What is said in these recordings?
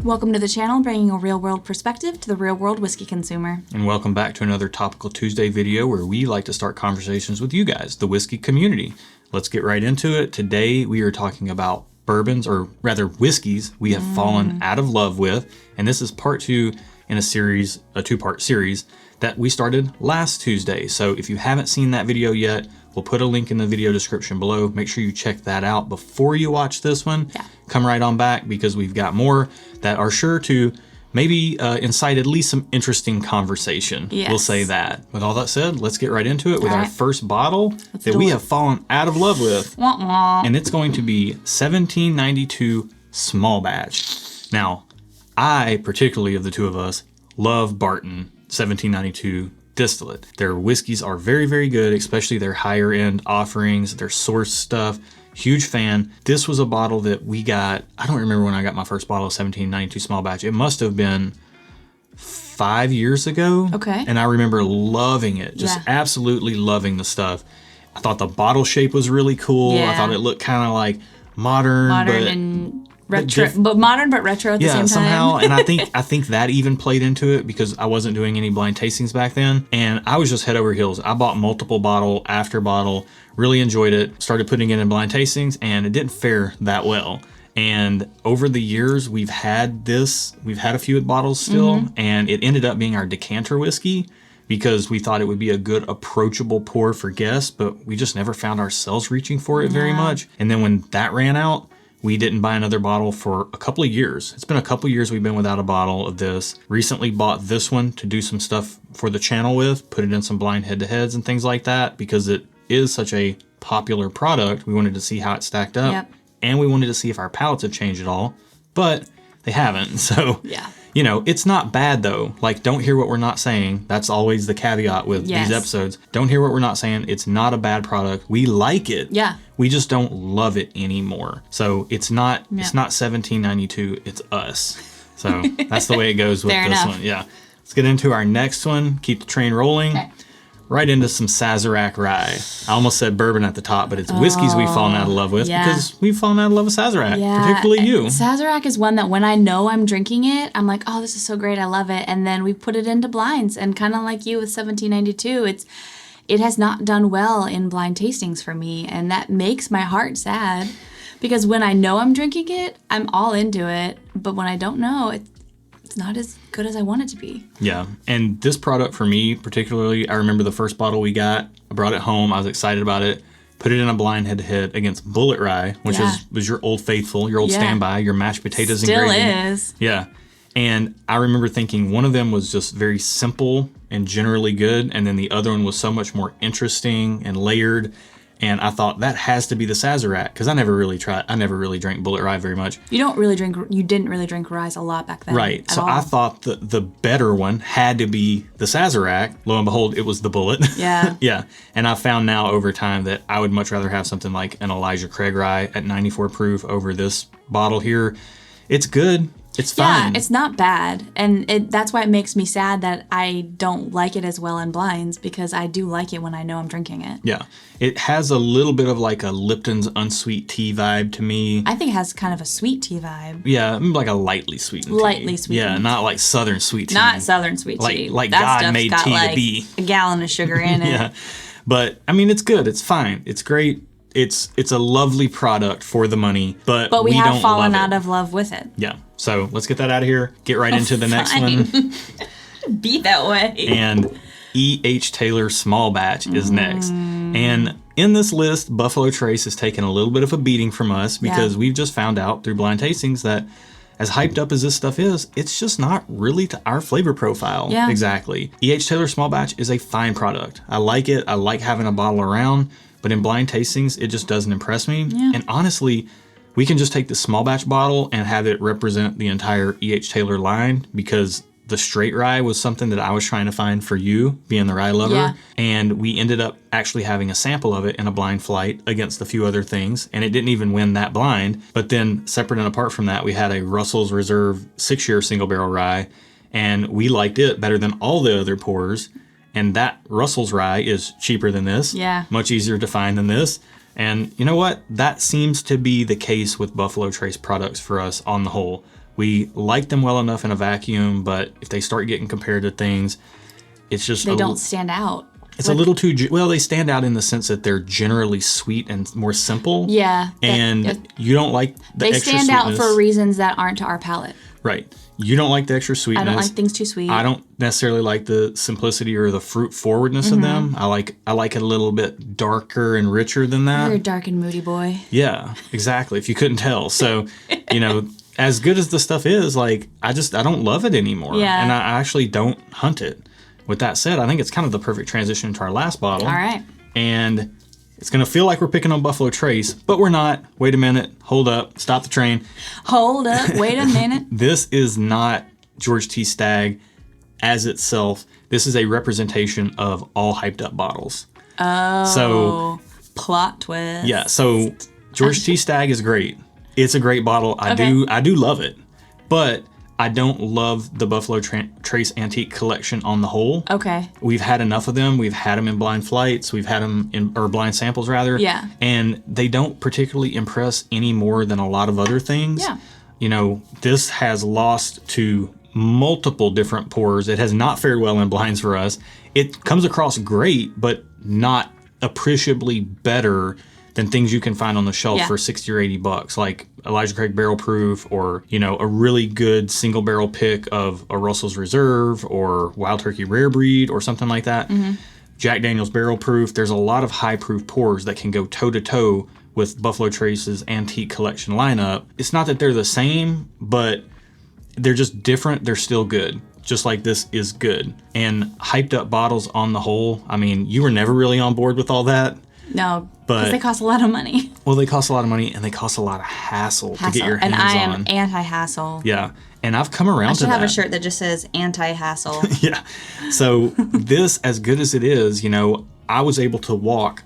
Welcome to the channel, bringing a real-world perspective to the real-world whiskey consumer. And welcome back to another Topical Tuesday video where we like to start conversations with you guys, the whiskey community. Let's get right into it. Today we are talking about bourbons, or rather whiskeys, we have fallen out of love with. And this is part 2 in a series, a 2-part series that we started last Tuesday. So if you haven't seen that video yet, we'll put a link in the video description below. Make sure you check that out before you watch this one. Yeah. Come right on back because we've got more that are sure to maybe incite at least some interesting conversation. Yes. We'll say that. With all that said, let's get right into it with our first bottle that do we it. have fallen out of love with. Wah, wah. And it's going to be 1792 Small Batch. Now, I, particularly of the two of us, love Barton 1792 distillate. Their whiskeys are very, very good, especially their higher end offerings, their source stuff. Huge fan. This was a bottle that we got, I don't remember when I got my first bottle of 1792 Small Batch. It must have been 5 years ago. Okay. And I remember loving it, just absolutely loving the stuff. I thought the bottle shape was really cool. Yeah. I thought it looked kind of like modern and retro, but modern but retro at the same time. Somehow, and I think that even played into it because I wasn't doing any blind tastings back then, and I was just head over heels. I bought multiple bottle after bottle, really enjoyed it, started putting it in blind tastings, and it didn't fare that well. And over the years, we've had a few bottles still, and it ended up being our decanter whiskey because we thought it would be a good approachable pour for guests, but we just never found ourselves reaching for it very much. And then when that ran out, we didn't buy another bottle for a couple of years. It's been a couple of years we've been without a bottle of this. Recently bought this one to do some stuff for the channel with, put it in some blind head-to-heads and things like that because it is such a popular product. We wanted to see how it stacked up. Yep. And we wanted to see if our palates have changed at all, but they haven't. So, Yeah. you know, it's not bad though. Like, don't hear what we're not saying. That's always the caveat with these episodes. Don't hear what we're not saying. It's not a bad product. We like it. Yeah. We just don't love it anymore. So it's not 1792, it's us. So that's the way it goes with Fair this enough. one. Yeah. Let's get into our next one. Keep the train rolling. Okay. Right into some Sazerac Rye. I almost said bourbon at the top, but it's whiskeys we've fallen out of love with because we've fallen out of love with Sazerac, particularly you. Sazerac is one that when I know I'm drinking it, I'm like, oh, this is so great, I love it. And then we put it into blinds, and kind of like you with 1792, it has not done well in blind tastings for me, and that makes my heart sad because when I know I'm drinking it, I'm all into it, but when I don't know, it's not as good as I want it to be. Yeah, and this product for me particularly, I remember the first bottle we got, I brought it home, I was excited about it, put it in a blind head-to-head against Bullet Rye, which was your old faithful, your old standby, your mashed potatoes and gravy. Still is. Yeah, and I remember thinking one of them was just very simple and generally good, and then the other one was so much more interesting and layered. And I thought that has to be the Sazerac because I never really drank Bullet Rye very much. You didn't really drink Rye a lot back then. Right. So I thought the better one had to be the Sazerac. Lo and behold, it was the Bullet. Yeah. Yeah. And I found now over time that I would much rather have something like an Elijah Craig Rye at 94 proof over this bottle here. It's good. It's fine. Yeah, it's not bad. And that's why it makes me sad that I don't like it as well in blinds because I do like it when I know I'm drinking it. Yeah. It has a little bit of like a Lipton's unsweet tea vibe to me. I think it has kind of a sweet tea vibe. Yeah, like a lightly sweetened tea. Lightly sweetened. Yeah, not like Southern sweet tea. Not Southern sweet tea. Like that God made got tea like to be. a gallon of sugar in it. Yeah. But, I mean, it's good. It's fine. It's great. It's a lovely product for the money, but we have don't fallen love out it. of love with it. Yeah. So let's get that out of here. Get right into the next one. Be that way. And E.H. Taylor Small Batch is next. And in this list, Buffalo Trace has taken a little bit of a beating from us because we've just found out through blind tastings that as hyped up as this stuff is, it's just not really to our flavor profile. Yeah. Exactly. E.H. Taylor Small Batch is a fine product. I like it. I like having a bottle around, but in blind tastings, it just doesn't impress me. Yeah. And honestly, we can just take the small batch bottle and have it represent the entire E.H. Taylor line because the straight rye was something that I was trying to find for you, being the rye lover. Yeah. And we ended up actually having a sample of it in a blind flight against a few other things. And it didn't even win that blind. But then separate and apart from that, we had a Russell's Reserve 6-year single barrel rye. And we liked it better than all the other pours. And that Russell's Rye is cheaper than this. Yeah. Much easier to find than this. And you know what? That seems to be the case with Buffalo Trace products for us on the whole. We like them well enough in a vacuum, but if they start getting compared to things, it's just They don't stand out. It's a little too well. They stand out in the sense that they're generally sweet and more simple. Yeah, and you don't like the extra sweetness. They stand out for reasons that aren't to our palate. Right. You don't like the extra sweetness. I don't like things too sweet. I don't necessarily like the simplicity or the fruit forwardness of them. I like it a little bit darker and richer than that. You're a dark and moody boy. Yeah, exactly. If you couldn't tell. So, as good as the stuff is, like, I don't love it anymore. Yeah. And I actually don't hunt it. With that said, I think it's kind of the perfect transition to our last bottle. All right. And it's going to feel like we're picking on Buffalo Trace, but we're not. Wait a minute. Hold up. Stop the train. Hold up. Wait a minute. This is not George T. Stag as itself. This is a representation of all hyped up bottles. Oh. So, plot twist. Yeah. So George T. Stag is great. It's a great bottle. I do love it. But I don't love the Buffalo Trace Antique Collection on the whole. Okay. We've had enough of them. We've had them in blind flights. We've had them or blind samples rather. Yeah. And they don't particularly impress any more than a lot of other things. Yeah. This has lost to multiple different pours. It has not fared well in blinds for us. It comes across great, but not appreciably better than things you can find on the shelf for $60 or $80, like Elijah Craig Barrel Proof, or a really good single barrel pick of a Russell's Reserve or Wild Turkey Rare Breed or something like that. Jack Daniel's Barrel Proof. There's a lot of high proof pours that can go toe to toe with Buffalo Trace's Antique Collection lineup. It's not that they're the same, but they're just different. They're still good. Just like this is good. And hyped up bottles on the whole, I mean, you were never really on board with all that. No, because they cost a lot of money. Well, they cost a lot of money, and they cost a lot of hassle to get your hands on. And I am anti-hassle. Yeah, and I've come around to that. I should have a shirt that just says anti-hassle. Yeah. So this, as good as it is, I was able to walk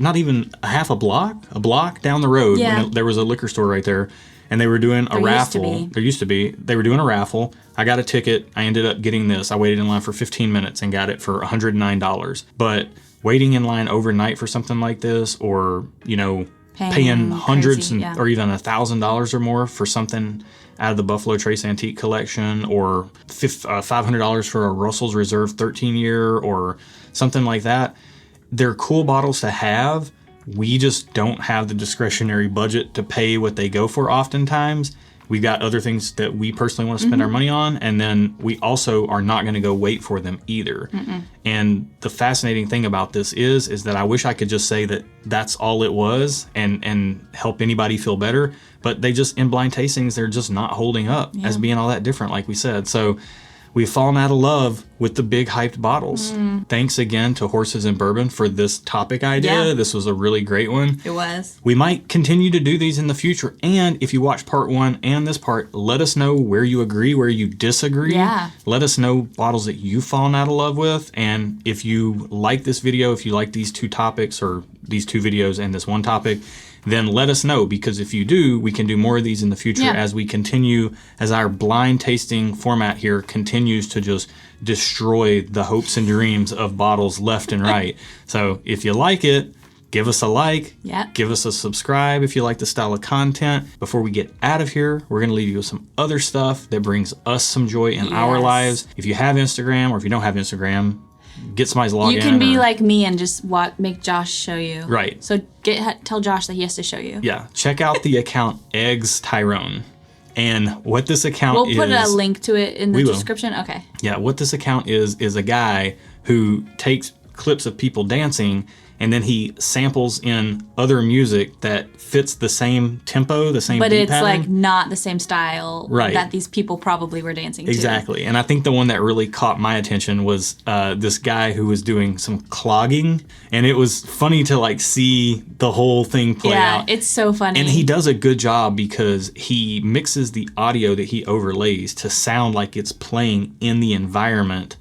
not even a half a block down the road when there was a liquor store right there, and they were doing a raffle. There used to be. They were doing a raffle. I got a ticket. I ended up getting this. I waited in line for 15 minutes and got it for $109. But waiting in line overnight for something like this, or paying hundreds or even $1,000 or more for something out of the Buffalo Trace Antique Collection, or $500 for a Russell's Reserve 13-year or something like that. They're cool bottles to have. We just don't have the discretionary budget to pay what they go for oftentimes. We've got other things that we personally want to spend our money on, and then we also are not going to go wait for them either. And the fascinating thing about this is that I wish I could just say that that's all it was and help anybody feel better, but they just, in blind tastings, they're just not holding up as being all that different, like we said. So we've fallen out of love with the big hyped bottles. Thanks again to Horses and Bourbon for this topic idea. Yeah. This was a really great one. It was. We might continue to do these in the future. And if you watch part 1 and this part, let us know where you agree, where you disagree. Yeah. Let us know bottles that you've fallen out of love with. And if you like this video, if you like these 2 topics or these 2 videos and this one topic, then let us know, because if you do, we can do more of these in the future as we continue, as our blind tasting format here continues to just destroy the hopes and dreams of bottles left and right. So if you like it, give us a like, give us a subscribe if you like the style of content. Before we get out of here, we're going to leave you with some other stuff that brings us some joy in our lives. If you have Instagram, or if you don't have Instagram, get somebody's login. You can be like me and just make Josh show you. Right. So tell Josh that he has to show you. Yeah. Check out the account Eggs Tyrone. And what this account is... We'll put a link to it in the description. Okay. Yeah. What this account is a guy who takes clips of people dancing, and then he samples in other music that fits the same tempo, the same beat pattern. But it's like not the same style that these people probably were dancing to. Exactly. And I think the one that really caught my attention was this guy who was doing some clogging, and it was funny to see the whole thing play out. Yeah, it's so funny. And he does a good job because he mixes the audio that he overlays to sound like it's playing in the environment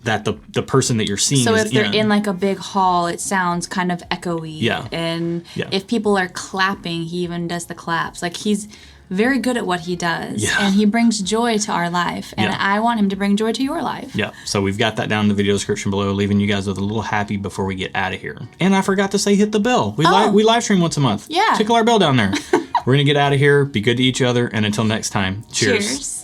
that the person that you're seeing is in. So if they're in a big hall, it sounds kind of echoey. Yeah. And if people are clapping, he even does the claps. He's very good at what he does. Yeah. And he brings joy to our life. And I want him to bring joy to your life. Yeah. So we've got that down in the video description below, leaving you guys with a little happy before we get out of here. And I forgot to say hit the bell. We live stream once a month. Yeah. Tickle our bell down there. We're going to get out of here. Be good to each other. And until next time, cheers. Cheers.